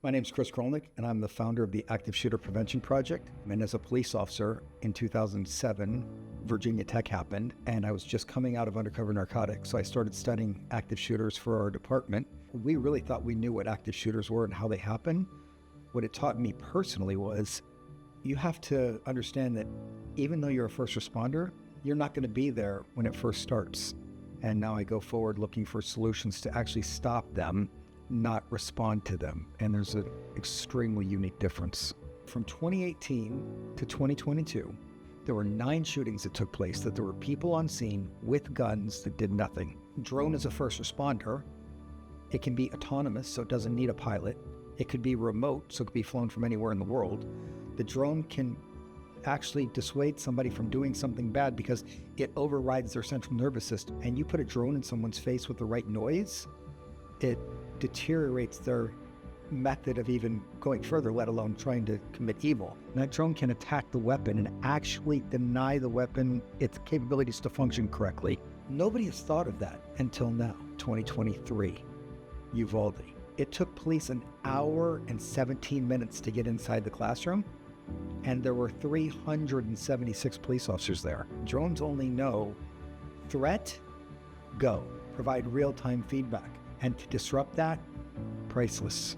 My name is Chris Grollnek, and I'm the founder of the Active Shooter Prevention Project. And as a police officer in 2007, Virginia Tech happened, and I was just coming out of undercover narcotics. So I started studying active shooters for our department. We really thought we knew what active shooters were and how they happen. What it taught me personally was you have to understand that even though you're a first responder, you're not going to be there when it first starts. And now I go forward looking for solutions to actually stop them, not respond to them. And there's an extremely unique difference. From 2018 to 2022, there were 9 shootings that took place that there were people on scene with guns that did nothing. Drone is a first responder. It can be autonomous, so it doesn't need a pilot. It could be remote, so it could be flown from anywhere in the world. The drone can actually dissuade somebody from doing something bad because it overrides their central nervous system. And you put a drone in someone's face with the right noise, it deteriorates their method of even going further, let alone trying to commit evil. And that drone can attack the weapon and actually deny the weapon its capabilities to function correctly. Nobody has thought of that until now, 2023, Uvalde. It took police an hour and 17 minutes to get inside the classroom, and there were 376 police officers there. Drones only know threat, go, provide real-time feedback. And to disrupt that, priceless.